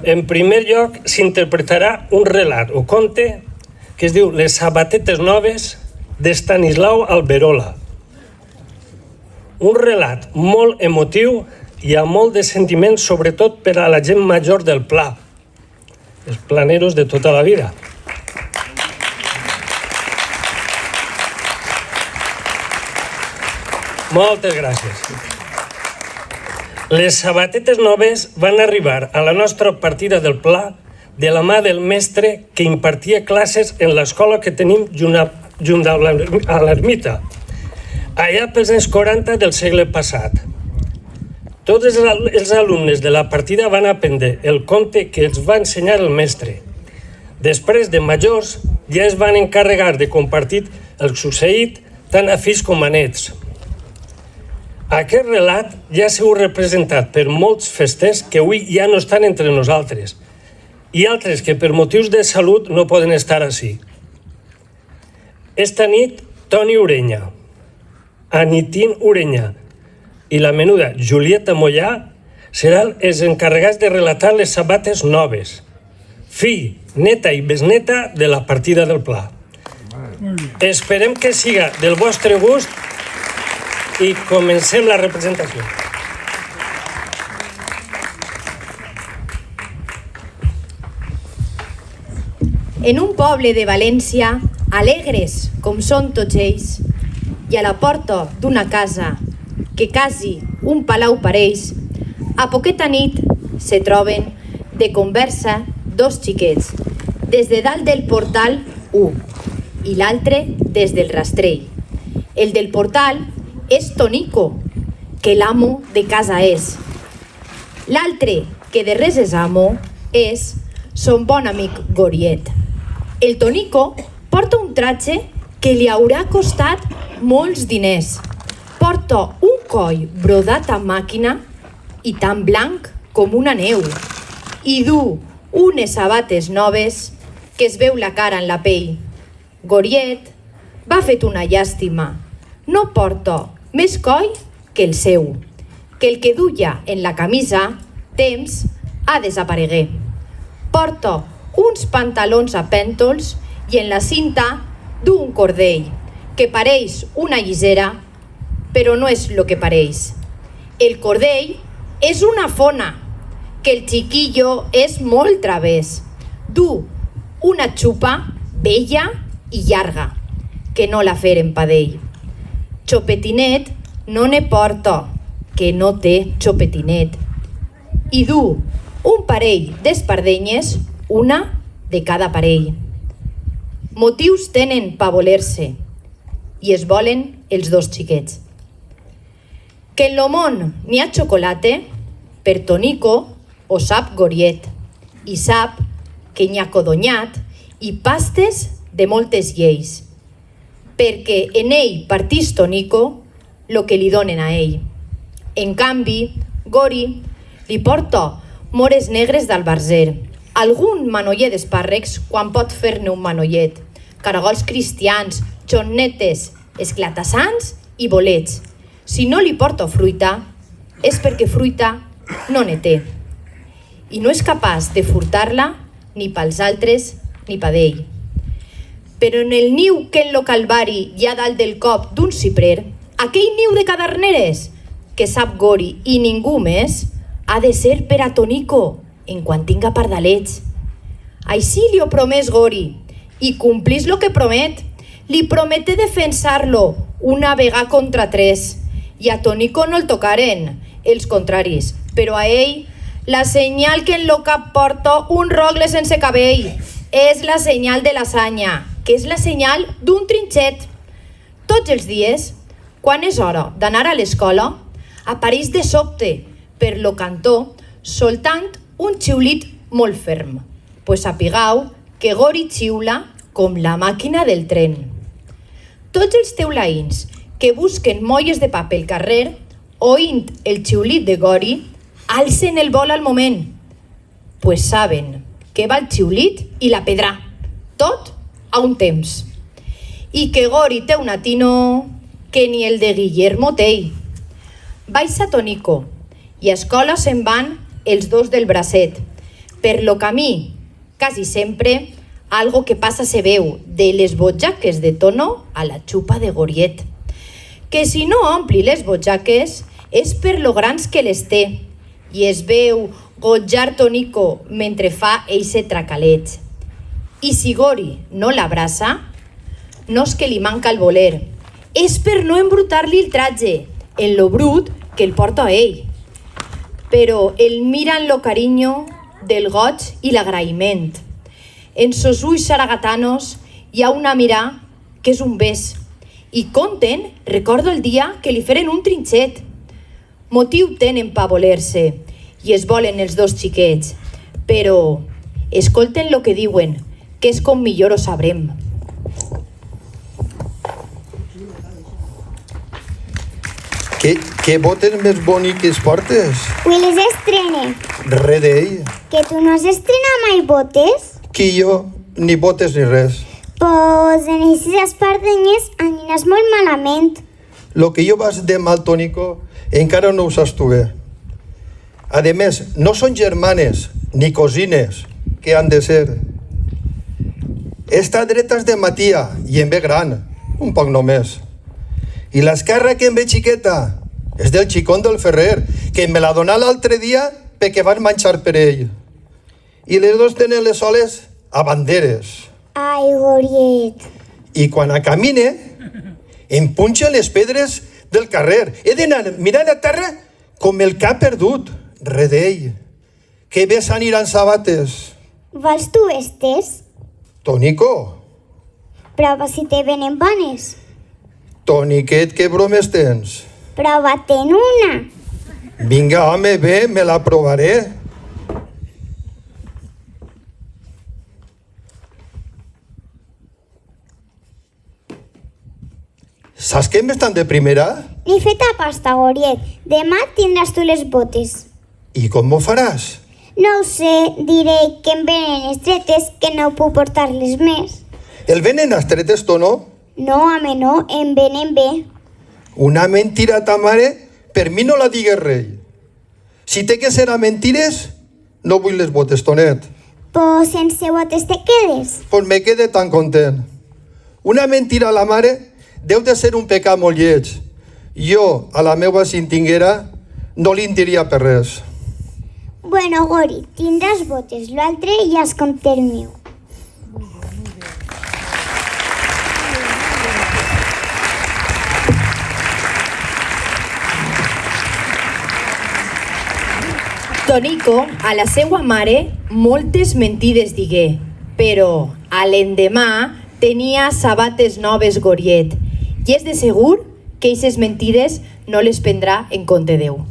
En primer lloc, s'interpretarà un relat o conte que es diu Les sabatetes noves d'Estanislau Alberola. Un relat molt emotiu i amb molt de sentiment, sobretot per a la gent major del Pla, els planeros de tota la vida. Moltes gràcies. Les sabatetes noves van arribar a la nostra partida del Pla de la mà del mestre que impartia classes en l'escola que tenim junt a l'ermita, allà pels anys 40 del segle passat. Tots els alumnes de la partida van aprendre el conte que els va ensenyar el mestre. Després de majors, ja es van encarregar de compartir el succeït tant a fills com a nets. Aquest relat ja ha sigut representat per molts festers que avui ja no estan entre nosaltres i altres que per motius de salut no poden estar ací. Esta nit, Toni Ureña, Anitín Ureña i la menuda Julieta Mollà seran els encarregats de relatar les sabates noves, fill, neta i besneta de la partida del Pla. Esperem que siga del vostre gust i comencem la representació. En un poble de València, alegres com són tots ells, i a la porta d'una casa que quasi un palau pareix, a poqueta nit se troben de conversa dos xiquets, des de dalt del portal un i l'altre des del rastrell. El del portal és Tonico, que l'amo de casa és. L'altre, que de res és amo, és son bon amic Goriet. El Tonico porta un tratge que li haurà costat molts diners. Porta un coll brodat a màquina i tan blanc com una neu. I du unes sabates noves que es veu la cara en la pell. Goriet va fet una llàstima. No porta més coll que el seu, que el que duia en la camisa, temps, ha desaparegué. Porta uns pantalons a pèntols i en la cinta du un cordell, que pareix una llisera, però no és lo que pareix. El cordell és una fona, que el chiquillo és molt través. Du una xupa vella i llarga, que no la feren padell. Xopetinet no ne porta, que no té xopetinet. I du un parell d'espardenyes, una de cada parell. Motius tenen pa voler-se i es volen els dos xiquets. Que en lo món n'hi ha xocolate, per Tonico ho sap Goriet, i sap que n'hi ha codonyat i pastes de moltes lleis, perquè en ell partís Tonico lo que li donen a ell. En canvi, Gori li porta mores negres d'albarzer, algun manollet d'espàrrecs quan pot fer-ne un manollet, caragols cristians, xonnetes, esclatassants i bolets. Si no li porta fruita, és perquè fruita no ne té. I no és capaç de furtar-la ni pels altres ni pa d'ell. Però en el niu que en lo calvari hi ha dalt del cop d'un ciprer, aquell niu de caderneres que sap Gori i ningú més, ha de ser per a Tonico en quan tinga pardalets. Així li ho promès Gori i complís lo que promet. Li promete defensar-lo una vegada contra tres i a Tonico no el tocaren els contraris, però a ell la senyal que en lo cap porta un rogle sense cabell és la senyal de la sanya, que és la senyal d'un trinxet. Tots els dies, quan és hora d'anar a l'escola, apareix de sobte per lo cantó soltant un xiulit molt ferm, pues sapigueu que Gori xiula com la màquina del tren. Tots els teulaïns que busquen molles de paper al carrer, oint el xiulit de Gori, alcen el vol al moment, pues saben que va el xiulit i la pedrà, tot a un temps. I que Gori té un atino que ni el de Guillermo té. Baixa Tonico i a escola se'n van els dos del bracet, Per lo camí, quasi sempre, algo que passa se veu de les botjaques de Tono a la xupa de Goriet. Que si no ompli les botjaques és per lo grans que les té i es veu gotjar Tonico mentre fa eixe tracalet. I si Gori no l'abraça, no és que li manca el voler, és per no embrutar-li el tratge, en lo brut que el porta a ell. Però el mira en lo carinyo del goig i l'agraïment. En sos ulls saragatanos hi ha una mirà que és un bes. I conten, recordo el dia que li feren un trinxet. Motiu tenen pa voler-se i es volen els dos xiquets. Però escolten lo que diuen, que és com millor ho sabrem. Què botes més boniques portes? Avui les estrene. Re d'ell. Que tu no has estrenat mai botes? Qui jo? Ni botes ni res. Pues en aquestes espardenyes aniràs molt malament. Lo que jo vas de mal, Tonico, encara no ho saps tu bé. A més, no són germanes ni cosines, que han de ser. Esta dreta és de Matia i en ve gran, un poc només. I l'esquerra que em ve xiqueta és del xicón del Ferrer, que me la donà l'altre dia perquè van menjar per ell. I les dos tenen les soles a banderes. Ai, Goriet. I quan camine, em punxen les pedres del carrer. He d'anar mirant a terra com el que ha perdut, re d'ell. Que bé s'aniran sabates. Vols tu estes? Tonico, Prova si te venen bones. Toniquet, que bromes tens? Prova-te'n una. Vinga, home, bé, me la provaré. Saps que m'estan de primera? Ni feta pasta, Goriet. Demà tindràs tu les botes. I com m'ho faràs? No ho sé, diré que em venen estretes, que no puc portar-les més. El venen estretes, Tono? No, home, no, em venen bé. Una mentira ta mare, per mi no la digues rei. Si té que ser a mentires, no vull les botes, Tonet. Pues sense botes te quedes. Pues me quede tan content. Una mentira a la mare deu de ser un pecat molt lleig. Jo, a la meva cintinguera, no li diria per res. Bueno, Gori, tindràs botes. L'altre ja és com el meu. Tonico, a la seua mare, moltes mentides digué, però a l'endemà tenia sabates noves Goriet, i és de segur que aquestes mentides no les prendrà en compte Déu.